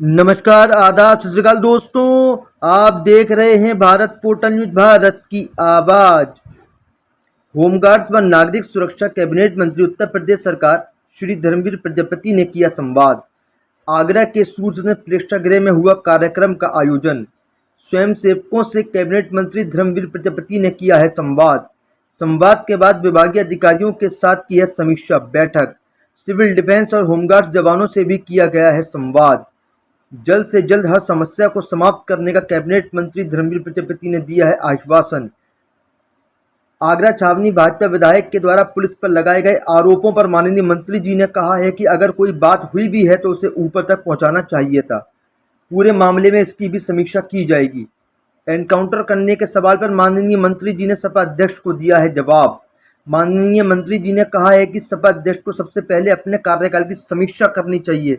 नमस्कार, आदाब, सत श्री अकाल दोस्तों। आप देख रहे हैं भारत पोर्टल न्यूज, भारत की आवाज़। होमगार्ड्स व नागरिक सुरक्षा कैबिनेट मंत्री उत्तर प्रदेश सरकार श्री धर्मवीर प्रजापति ने किया संवाद। आगरा के सूर्य प्रेक्षागृह में हुआ कार्यक्रम का आयोजन। स्वयंसेवकों से कैबिनेट मंत्री धर्मवीर प्रजापति ने किया है संवाद। संवाद के बाद विभागीय अधिकारियों के साथ की है समीक्षा बैठक। सिविल डिफेंस और होमगार्ड जवानों से भी किया गया है संवाद। जल्द से जल्द हर समस्या को समाप्त करने का कैबिनेट मंत्री धर्मवीर प्रजापति ने दिया है आश्वासन। आगरा छावनी भाजपा विधायक के द्वारा पुलिस पर लगाए गए आरोपों पर माननीय मंत्री जी ने कहा है कि अगर कोई बात हुई भी है तो उसे ऊपर तक पहुंचाना चाहिए था। पूरे मामले में इसकी भी समीक्षा की जाएगी। एनकाउंटर करने के सवाल पर माननीय मंत्री जी ने सपा अध्यक्ष को दिया है जवाब। माननीय मंत्री जी ने कहा है कि सपा अध्यक्ष को सबसे पहले अपने कार्यकाल की समीक्षा करनी चाहिए,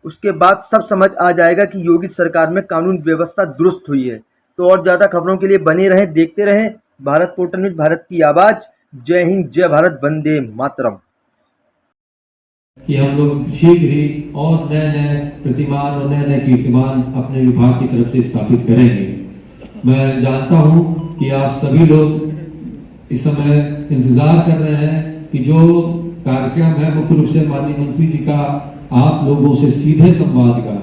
उसके बाद सब समझ आ जाएगा कि योगी सरकार में कानून व्यवस्था दुरुस्त हुई है। तो और ज़्यादा खबरों के लिए बने रहें, देखते रहें भारत पोर्टल न्यूज, भारत की आवाज़। जय हिंद, जय भारत, वंदे मातरम। कि हम लोग शीघ्र ही और नए नए प्रतिमान और नए नए कीर्तिमान अपने विभाग की तरफ से स्थापित करेंगे। मैं जानता हूं कि आप सभी लोग इस समय इंतजार कर रहे हैं कि जो कार्यक्रम है मुख्य रूप से माननीय मंत्री जी का आप लोगों से सीधे संवाद का,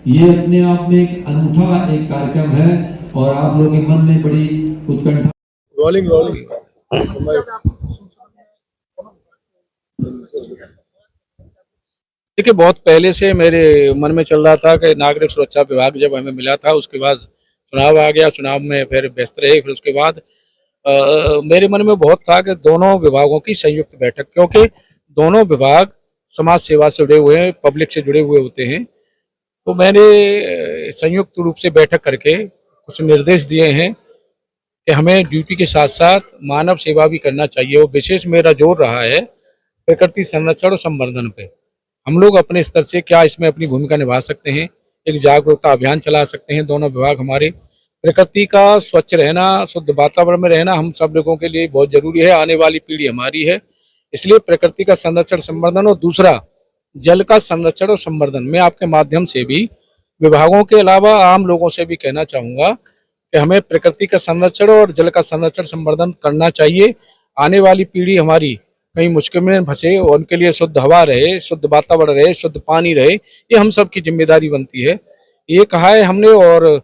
ये अपने आप में एक अनूठा एक कार्यक्रम है और आप लोगों के मन में बड़ी उत्कंठा। रोलिंग देखिए, बहुत पहले से मेरे मन में चल रहा था कि नागरिक सुरक्षा विभाग जब हमें मिला था, उसके बाद चुनाव आ गया, चुनाव में फिर व्यस्त रहे, फिर उसके बाद मेरे मन में बहुत था कि दोनों विभागों की संयुक्त बैठक, क्योंकि दोनों विभाग समाज सेवा से जुड़े हुए हैं, पब्लिक से जुड़े हुए होते हैं। तो मैंने संयुक्त रूप से बैठक करके कुछ निर्देश दिए हैं कि हमें ड्यूटी के साथ साथ मानव सेवा भी करना चाहिए। और विशेष मेरा जोर रहा है प्रकृति संरक्षण और संवर्धन पे। हम लोग अपने स्तर से क्या इसमें अपनी भूमिका निभा सकते हैं, एक जागरूकता अभियान चला सकते हैं। दोनों विभाग हमारे प्रकृति का स्वच्छ रहना, शुद्ध वातावरण में रहना हम सब लोगों के लिए बहुत जरूरी है। आने वाली पीढ़ी हमारी है, इसलिए प्रकृति का संरक्षण संवर्धन और दूसरा जल का संरक्षण और संवर्धन। मैं आपके माध्यम से भी विभागों के अलावा आम लोगों से भी कहना चाहूँगा कि हमें प्रकृति का संरक्षण और जल का संरक्षण संवर्धन करना चाहिए। आने वाली पीढ़ी हमारी कहीं मुश्किल में फंसे और उनके लिए शुद्ध हवा रहे, शुद्ध वातावरण रहे, शुद्ध पानी रहे, ये हम सब की जिम्मेदारी बनती है। ये कहा है हमने, और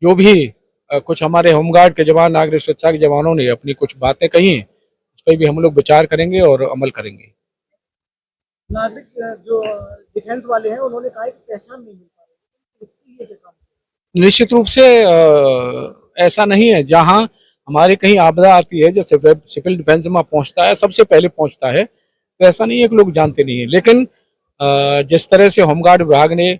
जो भी कुछ हमारे होमगार्ड के जवान, नागरिक सुरक्षा के जवानों ने अपनी कुछ बातें कही हैं, उस पर भी हम लोग विचार करेंगे और अमल करेंगे। नागरिक जो डिफेंस वाले हैं उन्होंने कहा कि पहचान नहीं मिल पा रही। निश्चित रूप से ऐसा नहीं है। जहां हमारे कहीं आपदा आती है, जो सिविल डिफेंस में पहुंचता है, सबसे पहले पहुंचता है, तो ऐसा नहीं है कि लोग जानते नहीं है। लेकिन जिस तरह से होमगार्ड विभाग ने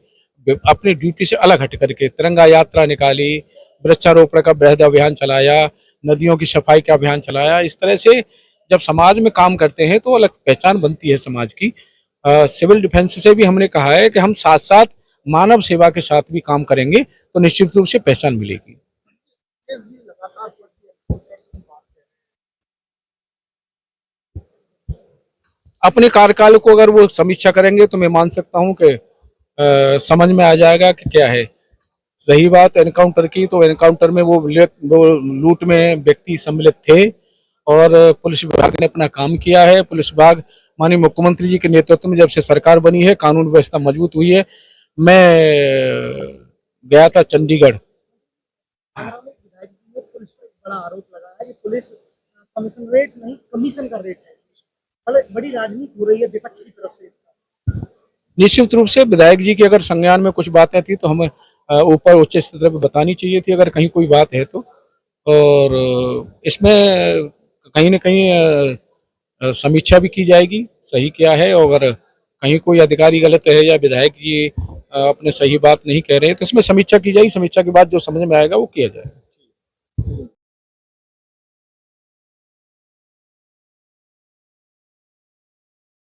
अपनी ड्यूटी से अलग हट करके तिरंगा यात्रा निकाली, वृक्षारोपण का बृहद अभियान चलाया, नदियों की सफाई का अभियान चलाया, इस तरह से जब समाज में काम करते हैं तो अलग पहचान बनती है समाज की। सिविल डिफेंस से भी हमने कहा है कि हम साथ साथ मानव सेवा के साथ भी काम करेंगे, तो निश्चित रूप से पहचान मिलेगी। अपने कार्यकाल को अगर वो समीक्षा करेंगे तो मैं मान सकता हूं कि समझ में आ जाएगा कि क्या है। रही बात एनकाउंटर की, तो एनकाउंटर में वो लूट में व्यक्ति सम्मिलित थे और पुलिस विभाग ने अपना काम किया है। पुलिस विभाग माननीय मुख्यमंत्री जी के नेतृत्व में जब से सरकार बनी है, कानून व्यवस्था मजबूत हुई है। मैं गया था चंडीगढ़। विधायक जी ने पुलिस पर बड़ा आरोप लगाया कि पुलिस कमीशन रेट नहीं, कमीशन का रेट है। बड़ी राजनीति हो रही है विपक्ष की तरफ से इसका। निश्चित रूप से विधायक जी के अगर संज्ञान में कुछ बातें थी तो हमें ऊपर उच्च स्तर पर बतानी चाहिए थी, अगर कहीं कोई बात है तो। और इसमें कहीं न कहीं समीक्षा भी की जाएगी, सही क्या है। और अगर कहीं कोई अधिकारी गलत है या विधायक जी अपने सही बात नहीं कह रहे हैं तो इसमें समीक्षा की जाएगी। समीक्षा के बाद जो समझ में आएगा वो किया जाएगा।